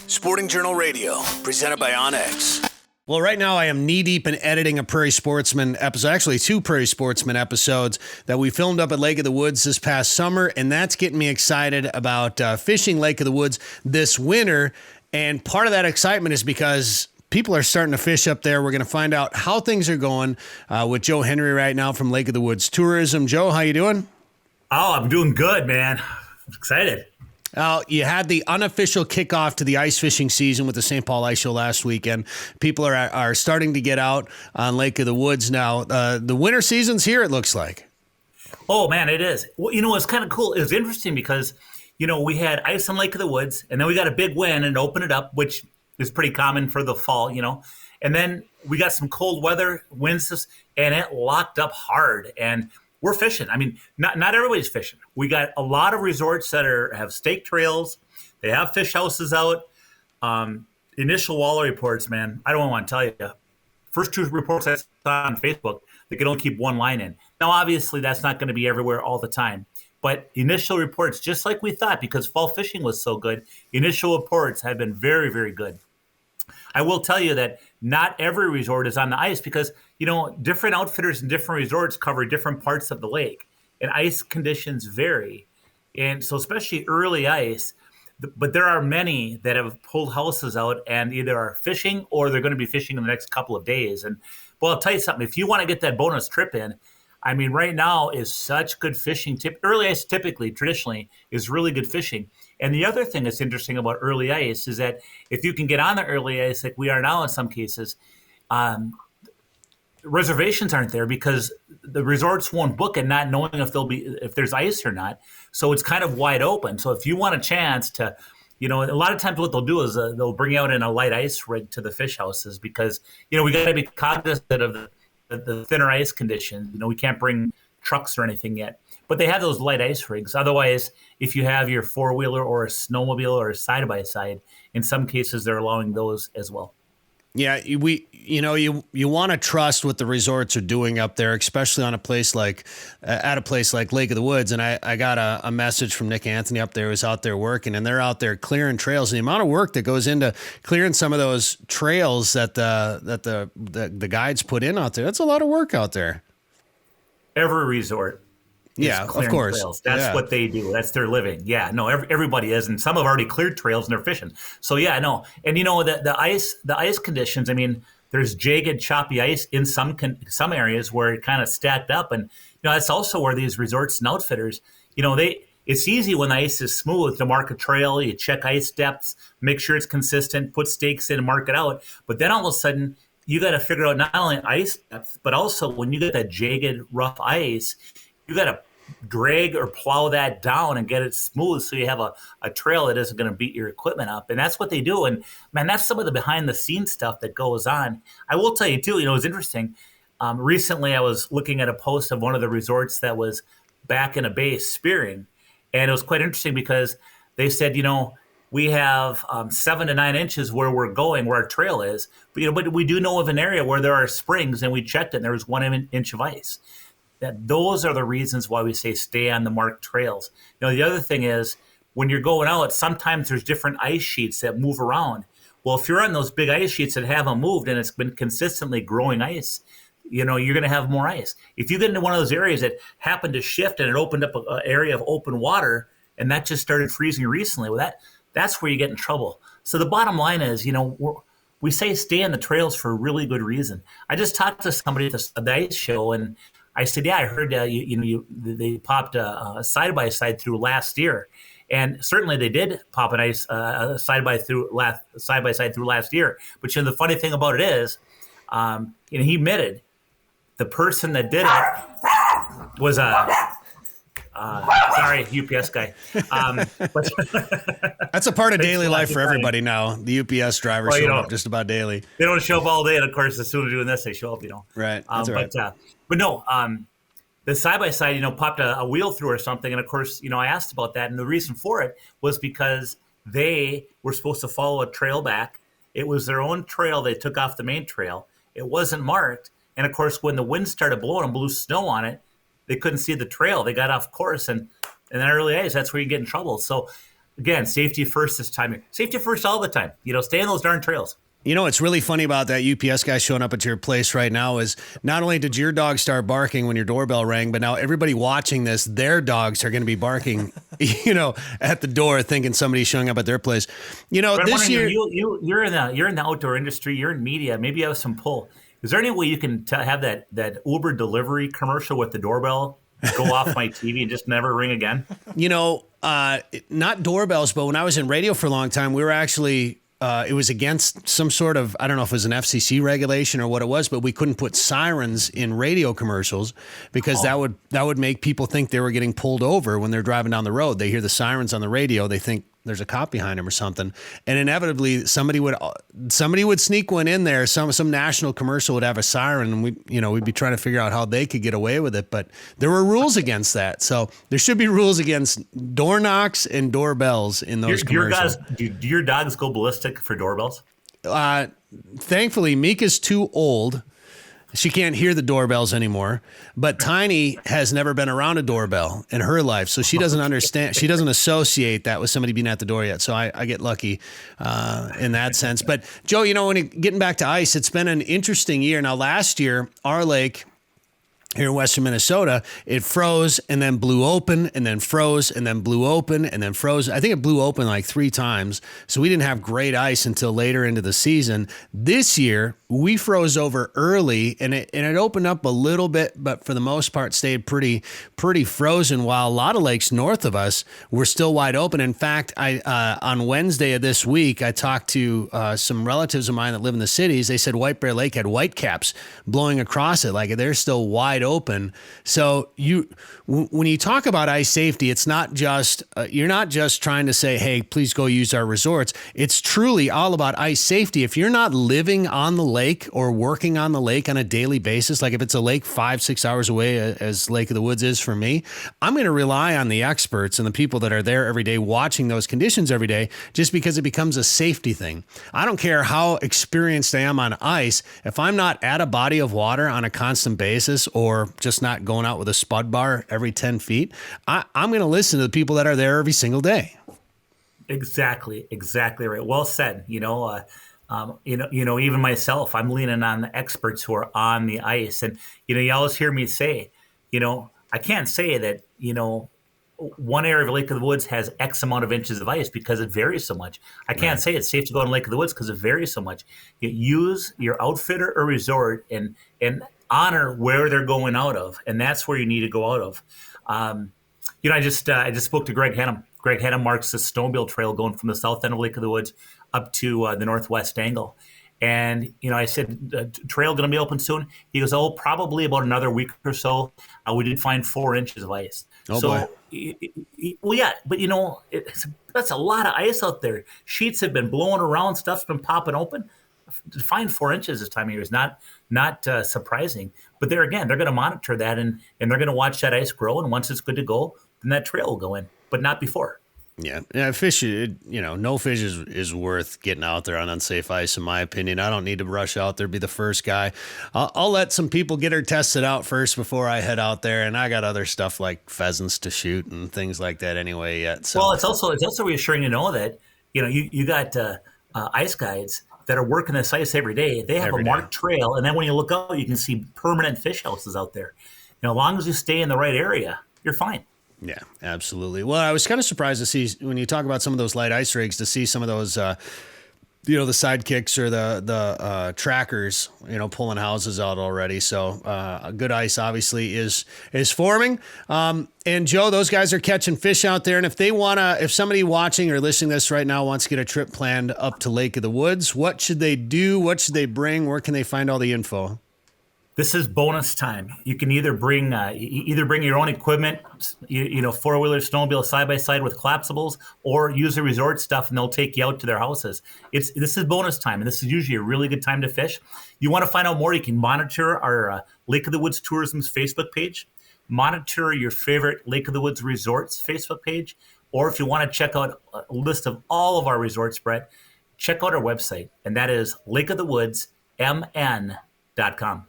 Sporting Journal Radio, presented by Onyx. Well, right now I am knee-deep in editing a Prairie Sportsman episode, actually 2 Prairie Sportsman episodes that we filmed up at Lake of the Woods this past summer, and that's getting me excited about fishing Lake of the Woods this winter. And part of that excitement is because people are starting to fish up there. We're going to find out how things are going with Joe Henry right now from Lake of the Woods Tourism. Joe, how you doing? Oh, I'm doing good, man. I'm excited. You had the unofficial kickoff to the ice fishing season with the St. Paul Ice Show last weekend. People are starting to get out on Lake of the Woods now. The winter season's here, it looks like. Oh, man, it is. Well, it's kind of cool. It was interesting because, we had ice on Lake of the Woods, and then we got a big wind and opened it up, which is pretty common for the fall, And then we got some cold weather, winds, and it locked up hard. And we're fishing. I mean, not everybody's fishing. We got a lot of resorts that have stake trails. They have fish houses out. Initial walleye reports, man, I don't want to tell you. First 2 reports I saw on Facebook, they could only keep 1 line in. Now, obviously, that's not going to be everywhere all the time. But initial reports, just like we thought, because fall fishing was so good, initial reports have been very, very good. I will tell you that not every resort is on the ice because, different outfitters and different resorts cover different parts of the lake, and ice conditions vary. And so especially early ice, but there are many that have pulled houses out and either are fishing or they're going to be fishing in the next couple of days. And, well, I'll tell you something. If you want to get that bonus trip in, I mean, right now is such good fishing. Early ice traditionally, is really good fishing. And the other thing that's interesting about early ice is that if you can get on the early ice, like we are now in some cases, reservations aren't there because the resorts won't book it not knowing if there's ice or not. So it's kind of wide open. So if you want a chance to, a lot of times what they'll do is they'll bring out in a light ice rig to the fish houses because, we got to be cognizant of the thinner ice conditions. We can't bring trucks or anything yet. But they have those light ice rigs. Otherwise, if you have your 4-wheeler or a snowmobile or a side-by-side, in some cases they're allowing those as well. Yeah, you want to trust what the resorts are doing up there, especially on a place like at a place like Lake of the Woods. And I got a message from Nick Anthony up there who's out there working, and they're out there clearing trails. And the amount of work that goes into clearing some of those trails that the guides put in out there, that's a lot of work out there. Every resort. Yeah, of course. Trails. That's what they do. That's their living. Yeah, no, everybody is, and some have already cleared trails and they're fishing. So yeah, no, and the ice conditions. I mean, there's jagged, choppy ice in some areas where it kind of stacked up, and that's also where these resorts and outfitters, it's easy when the ice is smooth to mark a trail. You check ice depths, make sure it's consistent, put stakes in, and mark it out. But then all of a sudden, you got to figure out not only ice depth, but also when you get that jagged, rough ice, you got to drag or plow that down and get it smooth so you have a trail that isn't going to beat your equipment up. And that's what they do. And, man, that's some of the behind-the-scenes stuff that goes on. I will tell you, too, it was interesting. Recently, I was looking at a post of one of the resorts that was back in a bay spearing. And it was quite interesting because they said, we have 7 to 9 inches where we're going, where our trail is. But we do know of an area where there are springs, and we checked it, and there was 1 inch of ice. That those are the reasons why we say stay on the marked trails. The other thing is when you're going out, sometimes there's different ice sheets that move around. Well, if you're on those big ice sheets that haven't moved and it's been consistently growing ice, you're going to have more ice. If you get into one of those areas that happened to shift and it opened up an area of open water and that just started freezing recently, well, that's where you get in trouble. So the bottom line is, we say stay on the trails for a really good reason. I just talked to somebody at the ice show, and I said, yeah, I heard they popped a side-by-side through last year. And certainly they did pop a side-by-side through last year. But the funny thing about it is, he admitted the person that did it was sorry, UPS guy. But that's a part of daily life for everybody now. The UPS drivers show up just about daily. They don't show up all day, and of course, as soon as they're doing this, they show up. Right. That's right. But no, the side-by-side, popped a wheel through or something. And of course, I asked about that. And the reason for it was because they were supposed to follow a trail back. It was their own trail. They took off the main trail. It wasn't marked. And of course, when the wind started blowing and blew snow on it, they couldn't see the trail. They got off course. And in the early days, that's where you get in trouble. So again, safety first this time. Safety first all the time. Stay on those darn trails. What's really funny about that UPS guy showing up at your place right now is not only did your dog start barking when your doorbell rang, but now everybody watching this, their dogs are going to be barking, at the door, thinking somebody's showing up at their place. This year you're in the outdoor industry, you're in media, maybe you have some pull. Is there any way you can have that Uber delivery commercial with the doorbell go off my TV and just never ring again? Not doorbells, but when I was in radio for a long time, we were actually. It was against some sort of, I don't know if it was an FCC regulation or what it was, but we couldn't put sirens in radio commercials because that would make people think they were getting pulled over when they're driving down the road. They hear the sirens on the radio. They think there's a cop behind them or something. And inevitably somebody would sneak one in there. Some national commercial would have a siren and we'd be trying to figure out how they could get away with it. But there were rules against that. So there should be rules against door knocks and doorbells in those commercials. Do your dogs go ballistic for doorbells? Thankfully, Mika's too old. She can't hear the doorbells anymore, but Tiny has never been around a doorbell in her life. So she doesn't understand. She doesn't associate that with somebody being at the door yet. So I get lucky in that sense. But Joe, getting back to ice, it's been an interesting year. Now, last year, our lake here in western Minnesota, it froze and then blew open and then froze and then blew open and then froze. I think it blew open like 3 times. So we didn't have great ice until later into the season. This year, we froze over early and it opened up a little bit, but for the most part stayed pretty frozen, while a lot of lakes north of us were still wide open. In fact, on Wednesday of this week, I talked to some relatives of mine that live in the cities. They said White Bear Lake had whitecaps blowing across it, like they're still wide open. So when you talk about ice safety, it's not just you're not just trying to say, hey, please go use our resorts. It's truly all about ice safety. If you're not living on the lake or working on the lake on a daily basis, like if it's a lake 5-6 hours away, as Lake of the Woods is for me, I'm going to rely on the experts and the people that are there every day watching those conditions every day, just because it becomes a safety thing. I don't care how experienced I am on ice. If I'm not at a body of water on a constant basis, or just not going out with a spud bar every 10 feet, I'm going to listen to the people that are there every single day. Exactly right. Well said. Even myself, I'm leaning on the experts who are on the ice. And, you always hear me say, I can't say that, one area of Lake of the Woods has X amount of inches of ice because it varies so much. I can't say it's safe to go to Lake of the Woods because it varies so much. You use your outfitter or resort and honor where they're going out of. And that's where you need to go out of. I just spoke to Greg Henham. Greg Henham marks the snowmobile trail going from the south end of Lake of the Woods up to the northwest angle. And, I said, the trail going to be open soon? He goes, probably about another week or so. We did find 4 inches of ice. Boy. Well, yeah, but, that's a lot of ice out there. Sheets have been blowing around. Stuff's been popping open. To find 4 inches this time of year is not surprising. But there again, they're going to monitor that and they're going to watch that ice grow. And once it's good to go, then that trail will go in, but not before. Yeah, fish, no fish is worth getting out there on unsafe ice, in my opinion. I don't need to rush out there, be the first guy. I'll let some people get her tested out first before I head out there, and I got other stuff like pheasants to shoot and things like that anyway yet. So. Well, it's also reassuring to know that, you got ice guides that are working this ice every day. They have a marked trail, and then when you look out, you can see permanent fish houses out there. As long as you stay in the right area, you're fine. Yeah, absolutely. Well, I was kind of surprised to see, when you talk about some of those light ice rigs, to see some of those, the sidekicks or the trackers, pulling houses out already. So good ice obviously is forming. And Joe, those guys are catching fish out there. And if somebody watching or listening to this right now wants to get a trip planned up to Lake of the Woods, what should they do? What should they bring? Where can they find all the info? This is bonus time. You can either bring your own equipment, 4-wheeler, snowmobile, side-by-side with collapsibles, or use the resort stuff and they'll take you out to their houses. This is bonus time, and this is usually a really good time to fish. You want to find out more, you can monitor our Lake of the Woods Tourism's Facebook page, monitor your favorite Lake of the Woods Resorts Facebook page, or if you want to check out a list of all of our resorts, Brett, check out our website, and that is lakeofthewoodsmn.com.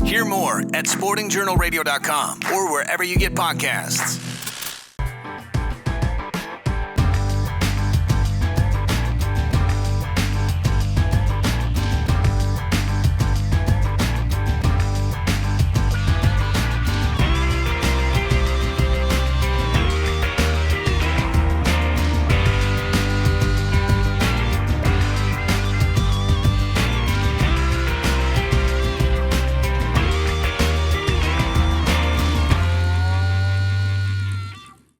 Hear more at sportingjournalradio.com or wherever you get podcasts.